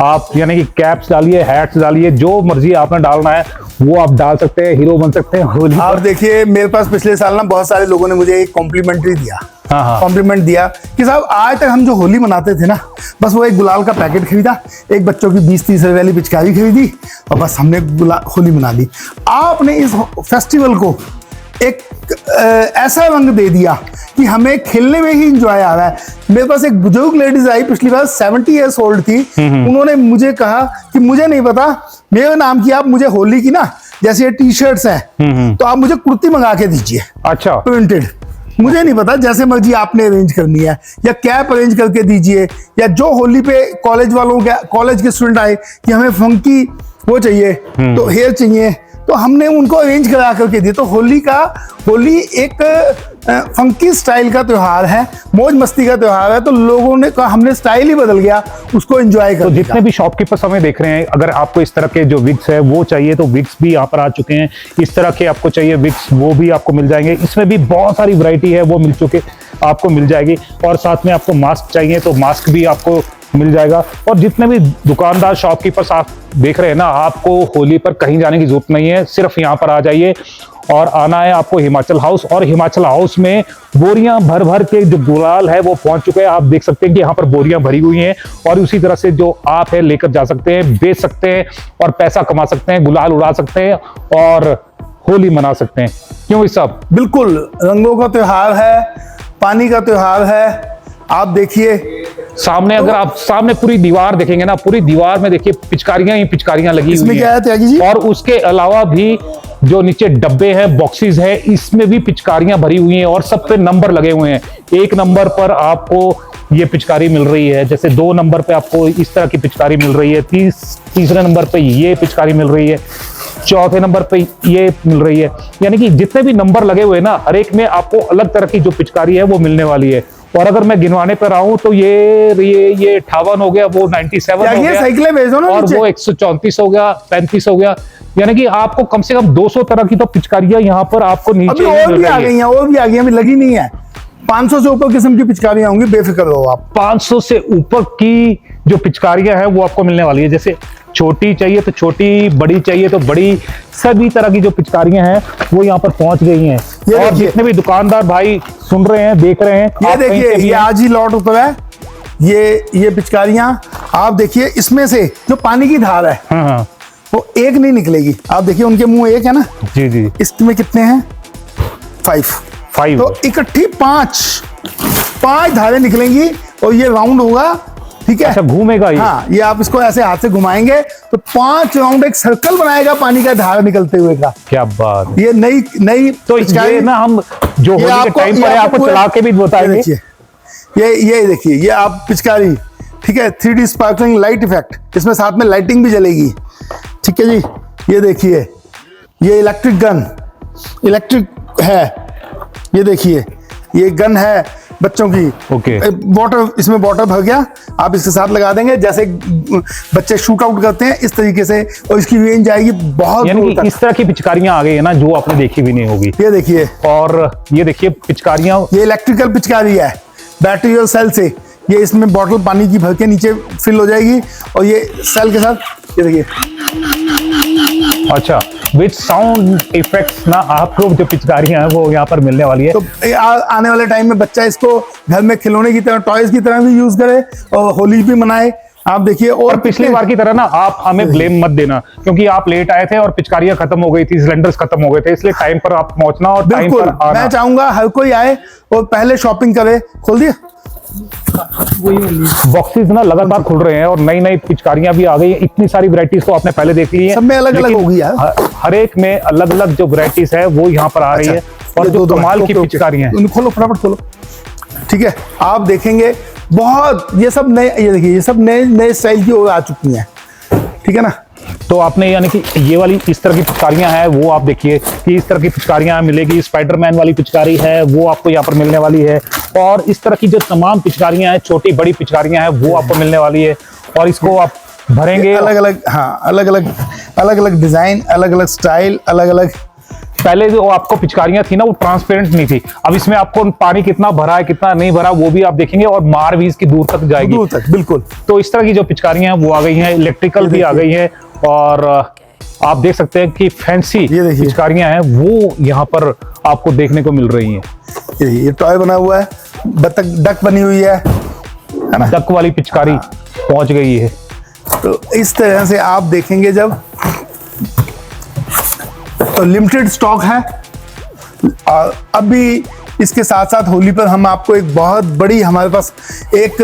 आप यानी कि कैप्स डालिए, हैट्स डालिए, जो मर्जी आपने डालना है वो आप डाल सकते हैं, हीरो बन सकते हैं होली आप पर। देखिए मेरे पास पिछले साल ना बहुत सारे लोगों ने मुझे एक कॉम्प्लीमेंट्री दिया, हाँ। कॉम्प्लीमेंट दिया कि साहब आज तक हम जो होली मनाते थे ना, बस वो एक गुलाल का पैकेट खरीदा, एक बच्चों की 20-30 रुपए वाली पिचकारी खरीदी और बस हमने होली मना ली। आपने इस फेस्टिवल को एक ऐसा रंग दे दिया कि हमें खेलने में ही इंजॉय आ रहा है। मेरे पास एक बुजुर्ग लेडीज आई पिछली बार, 70 ईयर्स ओल्ड थी। उन्होंने मुझे कहा कि मुझे नहीं पता, मेरे नाम की आप मुझे होली की ना जैसे ये टी शर्ट्स हैं तो आप मुझे कुर्ती मंगा के दीजिए, अच्छा प्रिंटेड। मुझे नहीं पता, जैसे मर्जी आपने अरेंज करनी है, या कैप अरेंज करके दीजिए, या जो होली पे कॉलेज वालों के कॉलेज के स्टूडेंट आए कि हमें फंकी वो चाहिए तो हेयर चाहिए, तो हमने उनको अरेंज करा करके दिए। तो होली एक फंकी स्टाइल का त्योहार है, मौज मस्ती का त्योहार है, तो लोगों ने कहा हमने स्टाइल ही बदल गया उसको एंजॉय कर। तो जितने भी शॉपकीपर्स हमें देख रहे हैं, अगर आपको इस तरह के जो विग्स है वो चाहिए तो विग्स भी यहाँ पर आ चुके हैं। इस तरह के आपको चाहिए विग्स वो भी आपको मिल जाएंगे। इसमें भी बहुत सारी वैरायटी है, वो आपको मिल जाएगी। और साथ में आपको मास्क चाहिए तो मास्क भी आपको मिल जाएगा। और जितने भी दुकानदार शॉपकीपर्स आप देख रहे हैं ना, आपको होली पर कहीं जाने की जरूरत नहीं है, सिर्फ यहाँ पर आ जाइए और आना है आपको हिमाचल हाउस। और हिमाचल हाउस में बोरियां भर भर के जो गुलाल है वो पहुंच चुके हैं। आप देख सकते हैं कि यहाँ पर बोरियां भरी हुई हैं और उसी तरह से जो आप है लेकर जा सकते हैं, बेच सकते हैं और पैसा कमा सकते हैं, गुलाल उड़ा सकते हैं और होली मना सकते हैं। क्यों इस सब? बिल्कुल, रंगों का त्योहार है, पानी का त्योहार है। आप देखिए सामने, अगर आप सामने पूरी दीवार देखेंगे ना, पूरी दीवार में देखिए पिचकारियां ही पिचकारियां लगी हुई इसमें क्या है त्यागी जी? और उसके अलावा भी जो नीचे डब्बे हैं, बॉक्सेस है, इसमें भी पिचकारियां भरी हुई हैं और सब पे नंबर लगे हुए हैं। 1 नंबर पर आपको ये पिचकारी मिल रही है, जैसे 2 नंबर पे आपको इस तरह की पिचकारी मिल रही है, तीसरे नंबर पे ये पिचकारी मिल रही है, चौथे नंबर पे ये मिल रही है। यानी कि जितने भी नंबर लगे हुए हैं ना, हर एक में आपको अलग तरह की जो पिचकारी है वो मिलने वाली है। और अगर मैं गिनवाने पर आऊं तो ये 58 हो गया, वो 97 हो गया, साइकिलें भेजो ना और वो 134 हो गया, 35 हो गया। यानी कि आपको कम से कम 200 तरह की तो पिचकारियां यहाँ पर आपको नीचे अभी और भी आ गई हैं, और भी आ गई हैं, अभी लगी नहीं है। 500 से ऊपर किस्म की पिचकारियां होंगी, बेफिक्र रहो आप। 500 से ऊपर की जो पिचकारियां हैं वो आपको मिलने वाली है। जैसे छोटी चाहिए तो छोटी, बड़ी चाहिए तो बड़ी, सभी तरह की जो पिचकारियां हैं वो यहाँ पर पहुंच गई हैं। और जितने भी दुकानदार भाई सुन रहे हैं, देख रहे हैं, ये देखिए, ये आज ही लॉट उतर है, ये पिचकारियां आप देखिए, इसमें से जो पानी की धार है हाँ। वो एक नहीं निकलेगी। आप देखिए उनके मुंह एक है ना, जी। इसमें कितने हैं? 5। तो इकट्ठी 5 धारें निकलेंगी और ये राउंड होगा, ठीक है? अच्छा, घूमेगा ये? हाँ, ये आप इसको ऐसे हाथ से घुमाएंगे तो 5 राउंड एक सर्कल बनाएगा पानी का धार निकलते हुए का। क्या बात! ये नई तो ये ना हम जो होली के टाइम पर आपको चला के भी बताएंगे। ये देखिए, ये आप पिचकारी, ठीक है, 3D स्पार्कलिंग लाइट इफेक्ट, इसमें साथ में लाइटिंग भी जलेगी, ठीक है जी। ये देखिए, ये इलेक्ट्रिक गन, इलेक्ट्रिक है, ये देखिए, ये गन है बच्चों की। ओके। वाटर, इसमें वाटर भर गया, आप इसके साथ लगा देंगे, जैसे बच्चे शूट आउट करते हैं इस तरीके से, और इसकी रेंज आएगी बहुत दूर तक। इस तरह की पिचकारियां आ गई है ना जो आपने देखी भी नहीं होगी। ये देखिए, और ये देखिए पिचकारियां, ये इलेक्ट्रिकल पिचकारी है, बैटरी और सेल से। ये इसमें बॉटल पानी की भर के नीचे फिल हो जाएगी और ये सेल के साथ, ये देखिए। अच्छा, विद साउंड इफेक्ट्स ना आपको जो पिचकारियां हैं वो यहाँ पर मिलने वाली है। तो आने वाले टाइम में बच्चा इसको घर में खिलौने की तरह, टॉयज की तरह भी यूज करे और होली भी मनाए। आप देखिए, और पिछली बार की तरह ना आप हमें ब्लेम मत देना, क्योंकि आप लेट आए थे और पिचकारियां खत्म हो गई थी, सिलेंडर्स खत्म हो गए थे, इसलिए टाइम पर आप पहुंचना और टाइम पर आना। मैं चाहूंगा हर कोई आए और पहले शॉपिंग करे। खोल दिया, बॉक्सेस ना लगातार खुल रहे हैं और नई नई पिचकारियां भी आ गई हैं। इतनी सारी वैरायटीज तो आपने पहले देख ली है, सब में अलग अलग होगी यार, हर एक में अलग अलग जो वैरायटीज है वो यहाँ पर आ रही है। और जो कमाल की पिचकारियां हैं, खोलो फटाफट खोलो, ठीक है। आप देखेंगे बहुत, ये सब नए, ये देखिए, ये सब नए स्टाइल की ओर आ चुकी हैं, ठीक है ना। तो आपने यानी कि ये वाली इस तरह की पिचकारियां हैं वो आप देखिए कि इस तरह की पिचकारियां मिलेगी। स्पाइडरमैन वाली पिचकारी है वो आपको यहाँ पर मिलने वाली है, और इस तरह की जो तमाम पिचकारियां हैं, छोटी बड़ी पिचकारियां हैं वो आपको मिलने वाली है। और इसको आप भरेंगे अलग अलग, हाँ, अलग अलग डिजाइन, अलग अलग स्टाइल, अलग अलग पहले जो आपको पिचकारियां थी ना वो ट्रांसपेरेंट नहीं थी, अब इसमें आपको पानी कितना भरा है कितना नहीं भरा वो भी आप देखेंगे और मार भी इसकी दूर तक जाएगी, दूर तक, बिल्कुल। तो इस तरह की जो पिचकारियां हैं वो आ गई हैं, इलेक्ट्रिकल भी आ गई है, और आप देख सकते हैं कि फैंसी पिचकारियां हैं वो यहाँ पर आपको देखने को मिल रही हैं। ये टॉय बना हुआ है, बतख डक बनी हुई है ना, डक वाली पिचकारी पहुंच गई है। तो इस तरह से आप देखेंगे जब, तो लिमिटेड स्टॉक है। और अभी इसके साथ साथ होली पर हम आपको एक बहुत बड़ी, हमारे पास एक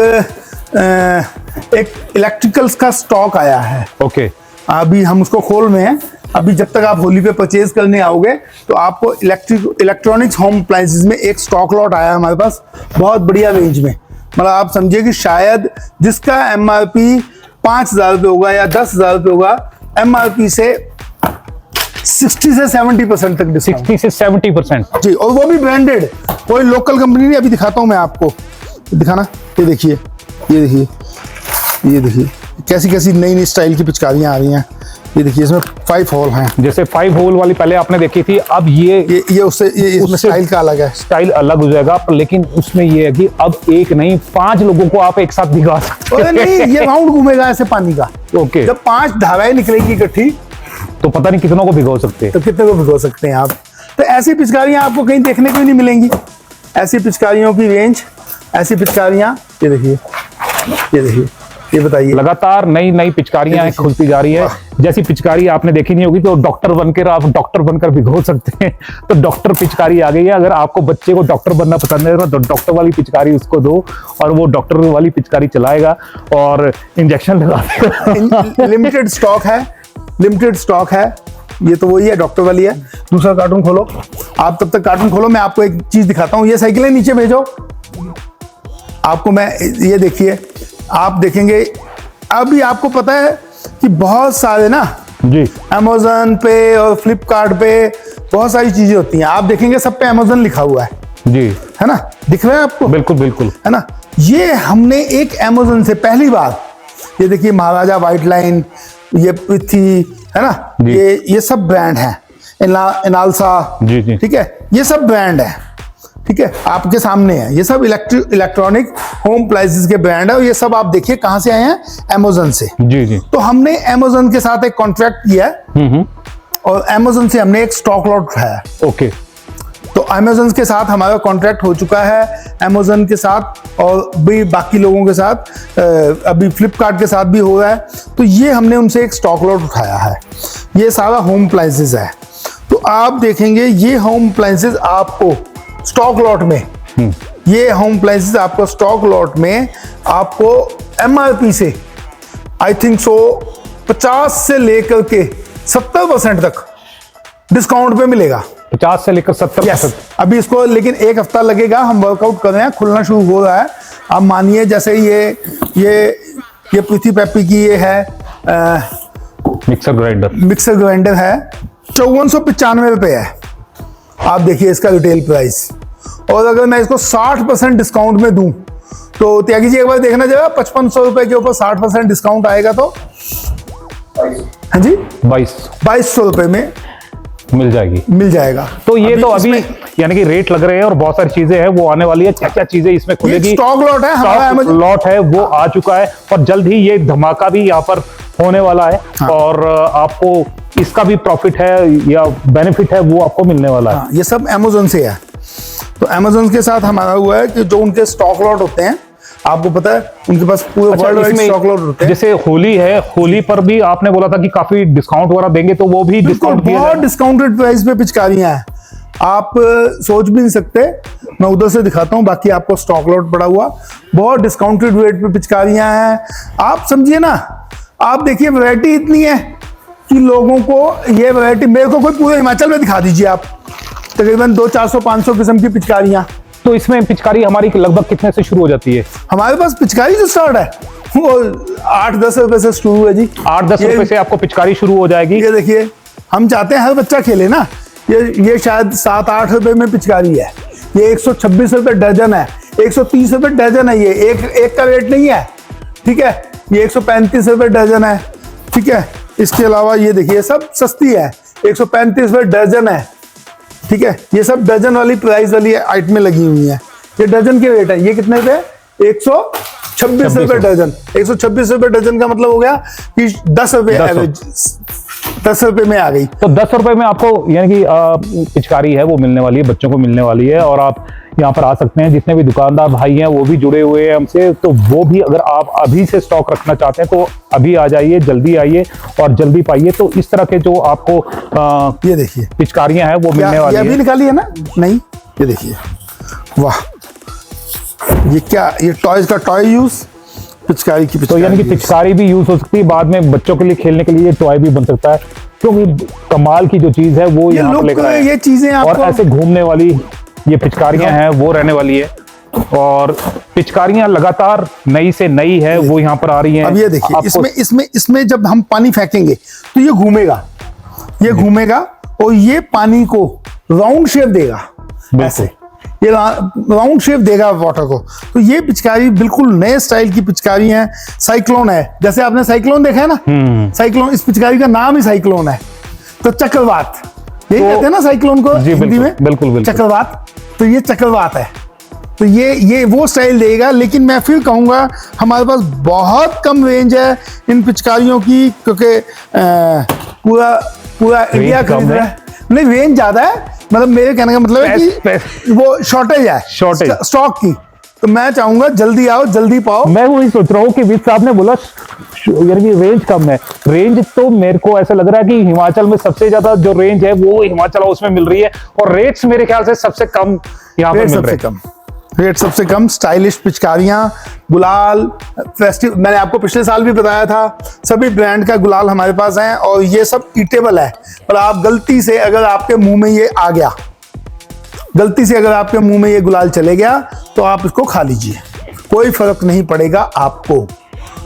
इलेक्ट्रिकल्स का स्टॉक आया है। ओके, अभी हम उसको खोल में हैं। अभी जब तक आप होली पे परचेज करने आओगे तो आपको इलेक्ट्रॉनिक्स होम अप्लायंसेस में एक स्टॉक लॉट आया है हमारे पास, बहुत बढ़िया रेंज में। मतलब आप समझिए कि शायद जिसका MRP 5,000 रुपये होगा या 10,000 रुपये होगा, MRP से 60 से 70% तक डिस्काउंट। 60 से 70% जी, और वो भी ब्रांडेड, कोई लोकल कंपनी नहीं। अभी दिखाता हूँ मैं आपको, दिखाना, ये देखिए, ये देखिए, ये देखिए कैसी कैसी नई नई स्टाइल की पिचकारियां आ रही हैं। ये देखिए, इसमें 5 होल हैं, जैसे 5 होल वाली पहले आपने देखी थी, अब ये उससे इसमें स्टाइल का अलग है, स्टाइल अलग हो जाएगा, पर लेकिन उसमें ये है कि अब एक नहीं 5 लोगों को आप एक साथ भिगा सकते हैं। नहीं, ये राउंड घूमेगा ऐसे पानी का। ओके, जब 5 धाराएं निकलेगी इकट्ठी तो पता नहीं कितनों को भिगो सकते हैं, तो कितने को भिगो सकते हैं आप। तो ऐसी पिचकारियां आपको कहीं देखने को ही नहीं मिलेंगी। ऐसी पिचकारियों की रेंज, ऐसी पिचकारियां, ये देखिए, ये देखिए, ये बताइए, लगातार नई नई पिचकारियां खुलती जा रही है। जैसी पिचकारी आपने देखी नहीं होगी तो डॉक्टर बनकर आप डॉक्टर बनकर भिगो सकते हैं, तो डॉक्टर पिचकारी आ गई है। अगर आपको बच्चे को डॉक्टर बनना पसंद है तो डॉक्टर वाली पिचकारी उसको दो और वो डॉक्टर वाली पिचकारी चलाएगा और इंजेक्शन लगा देगा। लिमिटेड स्टॉक है, लिमिटेड स्टॉक है। ये तो वही है, डॉक्टर वाली है। दूसरा कार्टून खोलो, आप तब तक कार्टून खोलो, मैं आपको एक चीज दिखाता हूँ। ये साइकिलें नीचे भेजो, आपको मैं, ये देखिए, आप देखेंगे अभी आपको पता है कि बहुत सारे ना जी अमेज़न पे और फ्लिपकार्ट पे बहुत सारी चीजें होती हैं। आप देखेंगे सब पे अमेज़न लिखा हुआ है जी, है ना, दिख रहा है आपको? बिल्कुल बिल्कुल, है ना। ये हमने एक अमेज़न से पहली बार, ये देखिए महाराजा व्हाइट लाइन, ये पृथ्वी, है ना, ये सब ब्रांड है, इनालसा, जी जी, ठीक है, ये सब ब्रांड है, ठीक है, आपके सामने है। ये सब इलेक्ट्रॉनिक होम अप्लायंसेस के ब्रांड है और ये सब आप देखिए कहां से आए हैं, अमेज़न से। जी जी, तो हमने अमेज़न के साथ एक कॉन्ट्रैक्ट किया है और अमेज़न से हमने एक स्टॉक लॉट उठाया। ओके, तो अमेज़न के साथ हमारा कॉन्ट्रैक्ट हो चुका है, अमेज़न के साथ और भी बाकी लोगों के साथ, अभी फ्लिपकार्ट के साथ भी हो रहा है। तो ये हमने उनसे एक स्टॉक लॉट उठाया है। ये सारा होम अप्लायंसेस है। तो आप देखेंगे ये होम अप्लायंसेस आपको स्टॉक लॉट में, ये होम अप्लायंसेस आपको स्टॉक लॉट में आपको MRP से आई थिंक सो 50 से लेकर के 70% तक डिस्काउंट पे मिलेगा। 50 से लेकर 70%। अभी इसको लेकिन एक हफ्ता लगेगा, हम वर्कआउट कर रहे हैं, खुलना शुरू हो रहा है। आप मानिए जैसे ये पृथ्वी पेप्पी की ये है मिक्सर ग्राइंडर है, 5495 रुपए है। आप देखिए इसका रिटेल प्राइस, और अगर मैं इसको 60% डिस्काउंट में दूं तो त्यागी जी एक बार देखना जरा, 5500 रुपए के ऊपर 60% डिस्काउंट आएगा तो, हाँ जी, 2200 रुपए में मिल जाएगा। तो ये तो अभी यानी कि रेट लग रहे हैं और बहुत सारी चीजें हैं वो आने वाली है। क्या क्या चीजें इसमें खुलेगी, स्टॉक लॉट है, स्टॉक लॉट है वो आ चुका है और जल्द ही ये धमाका भी यहाँ पर होने वाला है। हाँ। और आपको इसका भी प्रॉफिट है या बेनिफिट है वो आपको मिलने वाला है। हाँ, ये सब अमेज़न से है। तो अमेज़न के साथ हमारा हुआ है कि जो उनके स्टॉक लॉट होते हैं, आपको पता है उनके पास पूरे वर्ल्ड वाइड स्टॉक लॉट होते हैं। जैसे होली है, होली पर भी आपने बोला था कि काफी डिस्काउंट वगैरह देंगे, तो वो भी डिस्काउंट, बहुत डिस्काउंटेड प्राइस पे पिचकारियां हैं, आप सोच भी नहीं सकते। मैं उधर से दिखाता हूं, बाकी आपको स्टॉक लॉट पड़ा हुआ, बहुत डिस्काउंटेड रेट पे पिचकारियां हैं। आप समझिए ना, आप देखिए वैरायटी इतनी है कि लोगों को ये वैरायटी, मेरे को कोई पूरे हिमाचल में दिखा दीजिए आप, तकरीबन 200-400-500 किस्म की पिचकारियां। तो इसमें पिचकारी हमारी लगभग कितने से शुरू हो जाती है? हमारे पास पिचकारी जो स्टार्ट है वो 8-10 रुपए से शुरू है जी। 8-10 रुपए से आपको पिचकारी शुरू हो जाएगी। ये देखिए, हम चाहते हैं हर बच्चा खेले ना। ये शायद 7-8 रुपए में पिचकारी है। ये 126 रुपए दर्जन है, 130 रुपए दर्जन है। ये एक का रेट नहीं है, ठीक है। ये 135 रुपए दर्जन है, ठीक है। इसके अलावा ये देखिए सब सस्ती है, 135 रुपए दर्जन है, ठीक है, ये सब डजन वाली प्राइस वाली आइटमें लगी हुई हैं। ये डजन के रेट है, ये कितने पे? 126 रुपए डजन। 126 रुपए डजन का मतलब हो गया कि 10 रुपए एवरेज, 10 रुपए में आ गई। तो 10 रुपए में आपको यानी कि पिचकारी है वो मिलने वाली है, बच्चों को मिलने वाली है। और आप यहाँ पर आ सकते हैं, जितने भी दुकानदार भाई हैं वो भी जुड़े हुए हैं हमसे, तो वो भी अगर आप अभी से स्टॉक रखना चाहते हैं तो अभी आ जाइए, जल्दी आइए और जल्दी पाइए। तो इस तरह के जो आपको ये देखिए पिचकारियां हैं वो मिलने वाली है। अभी निकाली है ना? नहीं, ये देखिए, वाह, ये क्या, ये टॉयज का टॉय यूज, पिचकारी की पिचकारी। तो यानी कि पिचकारी भी यूज हो सकती है, बाद में बच्चों के लिए खेलने के लिए ये टॉय भी बन सकता है, क्योंकि कमाल की जो चीज है वो यहाँ पर लेकर आए। ये चीजें और ऐसे घूमने वाली ये पिचकारियां हैं वो रहने वाली है, और पिचकारियां लगातार नई से नई है वो यहाँ पर आ रही हैं। अब ये देखिए, इसमें जब हम पानी फेंकेंगे तो ये घूमेगा, ये घूमेगा और ये पानी को राउंड शेप देगा, ऐसे ये राउंड शेप देगा वाटर को। तो ये पिचकारी बिल्कुल नए स्टाइल की पिचकारी है। साइक्लोन है, जैसे आपने साइक्लोन देखा है ना, साइक्लोन, इस पिचकारी का नाम ही साइक्लोन है। तो चक्रवात, यही कहते हैं ना साइक्लोन को हिंदी में, बिल्कुल चक्रवात। तो ये चक्रवात है, तो ये वो स्टाइल देगा। लेकिन मैं फिर कहूंगा हमारे पास बहुत कम रेंज है इन पिचकारियों की, क्योंकि पूरा इंडिया खरीद रहा है। नहीं, रेंज ज्यादा है, मतलब मेरे कहने का मतलब है कि वो शॉर्टेज है, स्टॉक की। तो मैं चाहूंगा जल्दी आओ, जल्दी पाओ। मैं वही सोच रहा हूँ कि विद साहब ने बोला यानी कि रेंज कम है। रेंज तो मेरे को ऐसा लग रहा है कि हिमाचल में सबसे ज्यादा जो रेंज है वो हिमाचल हाउस में मिल रही है, और रेट्स मेरे ख्याल से सबसे कम यहाँ पर मिल रहे हैं। रेट सबसे कम, स्टाइलिश पिचकारियां, गुलाल, फेस्टिव, मैंने आपको पिछले साल भी बताया था, सभी ब्रांड का गुलाल हमारे पास है। और ये सब ईटेबल है, पर आप गलती से अगर आपके मुंह में ये आ गया, गलती से अगर आपके मुंह में ये गुलाल चले गया तो आप इसको खा लीजिए, कोई फर्क नहीं पड़ेगा आपको,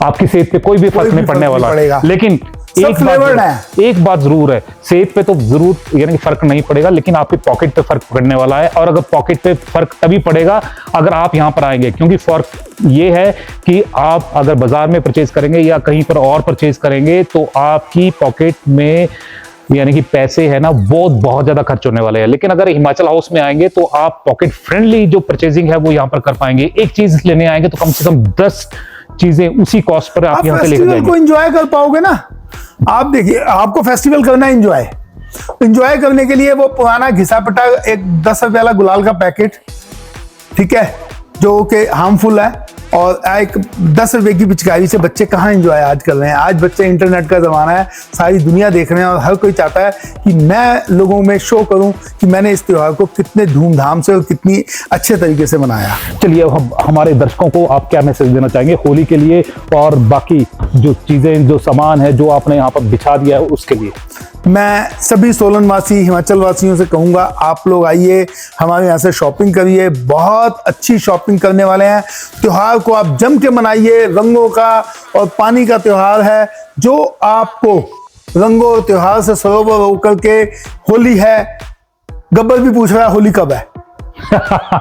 आपकी सेहत पे कोई भी फर्क नहीं पड़ने वाला। लेकिन एक बात जरूर है, सेहत पे तो जरूर यानी कि फर्क नहीं पड़ेगा, लेकिन आपके पॉकेट पे फर्क पड़ने वाला है। और अगर पॉकेट पे फर्क तभी पड़ेगा अगर आप यहाँ पर आएंगे, क्योंकि फर्क ये है कि आप अगर बाजार में परचेज करेंगे या कहीं पर और परचेज करेंगे तो आपकी पॉकेट में यानी कि पैसे है ना वो बहुत ज्यादा खर्च होने वाले हैं। लेकिन अगर हिमाचल हाउस में आएंगे तो आप पॉकेट फ्रेंडली जो परचेजिंग है वो यहाँ पर कर पाएंगे। एक चीज लेने आएंगे तो कम से कम 10 चीजें उसी कॉस्ट पर आप यहाँ से लेकर जाएंगे। को एंजॉय कर पाओगे ना। आप देखिए, आपको फेस्टिवल करना है एंजॉय करने के लिए वो पुराना घिसा पिटा एक 10 रुपए वाला गुलाल का पैकेट, ठीक है, जो कि हार्मफुल है, और एक 10 रुपए की पिचकारी से बच्चे कहाँ एंजॉय आज कर रहे हैं। आज बच्चे, इंटरनेट का जमाना है, सारी दुनिया देख रहे हैं और हर कोई चाहता है कि मैं लोगों में शो करूं कि मैंने इस त्योहार को कितने धूमधाम से और कितनी अच्छे तरीके से मनाया। चलिए, अब हमारे दर्शकों को आप क्या मैसेज देना चाहेंगे होली के लिए, और बाकी जो चीजें, जो सामान है जो आपने यहाँ पर बिछा दिया है उसके लिए? मैं सभी सोलन वासी, हिमाचल वासियों से कहूंगा, आप लोग आइए, हमारे यहाँ से शॉपिंग करिए, बहुत अच्छी शॉपिंग करने वाले हैं। त्योहार को आप जम के मनाइए, रंगों का और पानी का त्योहार है, जो आपको रंगों और त्योहार से सरोवर होकर के, होली है, गब्बर भी पूछ रहा है होली कब है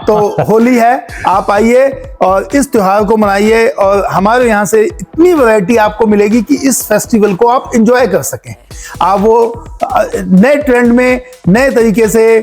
तो होली है, आप आइए और इस त्योहार को मनाइए। और हमारे यहाँ से इतनी वैरायटी आपको मिलेगी कि इस फेस्टिवल को आप एंजॉय कर सकें। आप वो नए ट्रेंड में, नए तरीके से,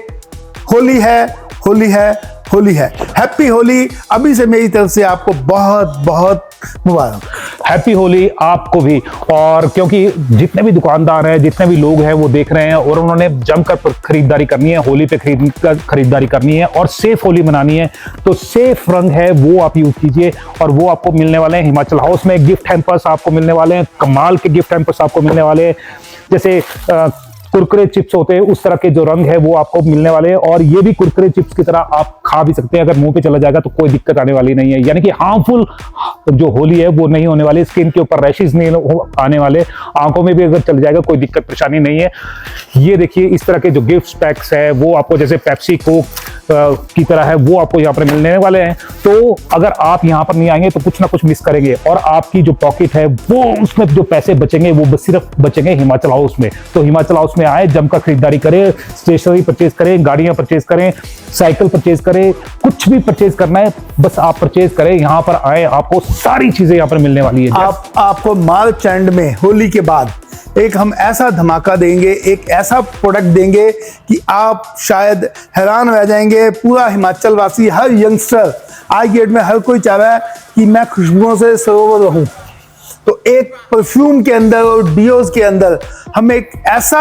होली है, होली है, होली है, हैप्पी होली। अभी से मेरी तरफ से आपको बहुत बहुत मुबारक, हैप्पी होली आपको भी। और क्योंकि जितने भी दुकानदार हैं, जितने भी लोग हैं वो देख रहे हैं और उन्होंने जमकर खरीदारी करनी है, होली पे खरीदारी करनी है और सेफ होली मनानी है, तो सेफ रंग है वो आप यूज कीजिए। और वो आपको मिलने वाले हैं हिमाचल हाउस में। गिफ्ट हैम्पर्स आपको मिलने वाले हैं, कमाल के गिफ्ट हैम्पर्स आपको मिलने वाले हैं, जैसे कुरकुरे चिप्स होते हैं उस तरह के जो रंग है वो आपको मिलने वाले हैं। और ये भी कुरकुरे चिप्स की तरह आप खा भी सकते हैं, अगर मुंह पे चला जाएगा तो कोई दिक्कत आने वाली नहीं है, यानी कि हार्मफुल जो होली है वो नहीं होने वाली, स्किन के ऊपर रैशेस नहीं आने वाले, आंखों में भी अगर चल जाएगा कोई दिक्कत परेशानी नहीं है। ये देखिए, इस तरह के जो गिफ्ट पैक्स है वो आपको जैसे पेप्सी कोक की तरह है वो आपको यहाँ पर मिलने वाले हैं। तो अगर आप यहाँ पर नहीं आएंगे तो कुछ ना कुछ मिस करेंगे, और आपकी जो पॉकेट है वो, उसमें जो पैसे बचेंगे वो सिर्फ बचेंगे हिमाचल हाउस में। तो हिमाचल हाउस में आए, जमकर खरीदारी करें, स्टेशनरी परचेज करें, गाड़ियां परचेज करें, साइकिल परचेज करें, कुछ भी परचेज करना है बस आप परचेज करें, यहाँ पर आए, आपको सारी चीजें यहाँ पर मिलने वाली है। आपको मार्च एंड में, होली के बाद एक हम ऐसा धमाका देंगे, एक ऐसा प्रोडक्ट देंगे कि आप शायद हैरान रह जाएंगे। पूरा हिमाचल वासी, हर यंगस्टर आज की डेट में हर कोई चाह रहा है कि मैं खुशबुओं से सरोवर रहूं। तो एक परफ्यूम के अंदर और डियोज के अंदर हम एक ऐसा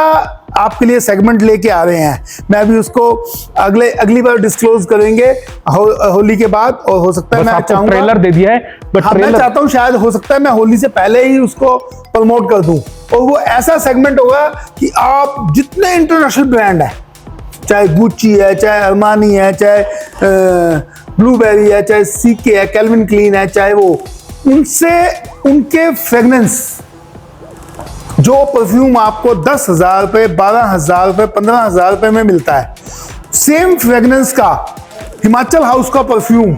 आपके लिए सेगमेंट लेके आ रहे हैं। मैं अभी उसको अगली बार डिस्क्लोज करेंगे होली के बाद, और हो सकता है मैं चाहूंगा ट्रेलर दे दिया है, बट हाँ, मैं चाहता हूं शायद हो सकता है मैं होली से पहले ही उसको प्रमोट कर दूं, और वो ऐसा सेगमेंट होगा कि आप जितने इंटरनेशनल ब्रांड है, चाहे गुच्ची है, चाहे अरमानी है, चाहे ब्लूबेरी है, चाहे सीके है, कैल्विन क्लीन है, चाहे वो, उनसे उनके फ्रेगनेंस, जो परफ्यूम आपको 10,000 रुपए, 12,000 रुपए, 15,000 रुपए में मिलता है, सेम फ्रेगनेंस का हिमाचल हाउस का परफ्यूम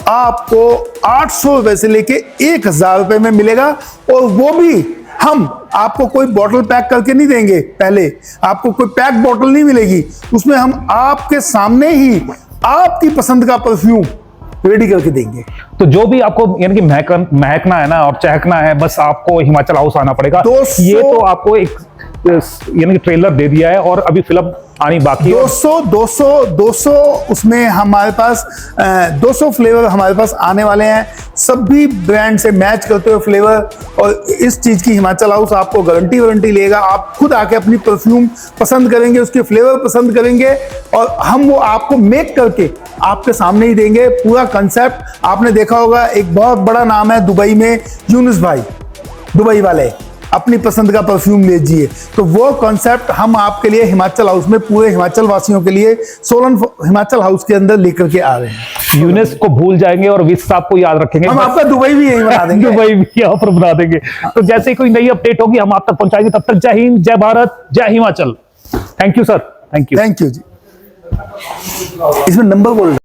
आपको 800 रुपए से लेके 1,000 रुपए में मिलेगा। और वो भी हम आपको कोई बॉटल पैक करके नहीं देंगे, पहले आपको कोई पैक बॉटल नहीं मिलेगी, उसमें हम आपके सामने ही आपकी पसंद का परफ्यूम रेडी करके देंगे। तो जो भी आपको यानी कि महकना है ना और चहकना है, बस आपको हिमाचल हाउस आना पड़ेगा। ये तो आपको एक यानी कि ट्रेलर दे दिया है और अभी फिल्म आनी बाकी है। 200 उसमें हमारे पास 200 फ्लेवर हमारे पास आने वाले हैं, सभी ब्रांड से मैच करते हुए फ्लेवर। और इस चीज की हिमाचल हाउस आपको वारंटी लेगा। आप खुद आके अपनी परफ्यूम पसंद करेंगे, उसके फ्लेवर पसंद करेंगे, और हम वो आपको मेक करके आपके सामने ही देंगे। पूरा कंसेप्ट आपने देखा होगा, एक बहुत बड़ा नाम है दुबई में, यूनुस भाई, दुबई वाले, अपनी पसंद का परफ्यूम लीजिए। तो वो कॉन्सेप्ट हम आपके लिए हिमाचल हाउस में, पूरे हिमाचल वासियों के लिए सोलन हिमाचल हाउस के अंदर लेकर के आ रहे हैं। यूनेस को भूल जाएंगे और विश आपको याद रखेंगे। हम आपका दुबई भी यही बना देंगे। दुबई भी यहाँ पर बना देंगे। तो जैसे ही कोई नई अपडेट होगी हम आप तक पहुंचाएंगे। तब तक जय हिंद, जय भारत, जय Himachal. Thank you sir, thank you. Thank you जी। इसमें नंबर बोल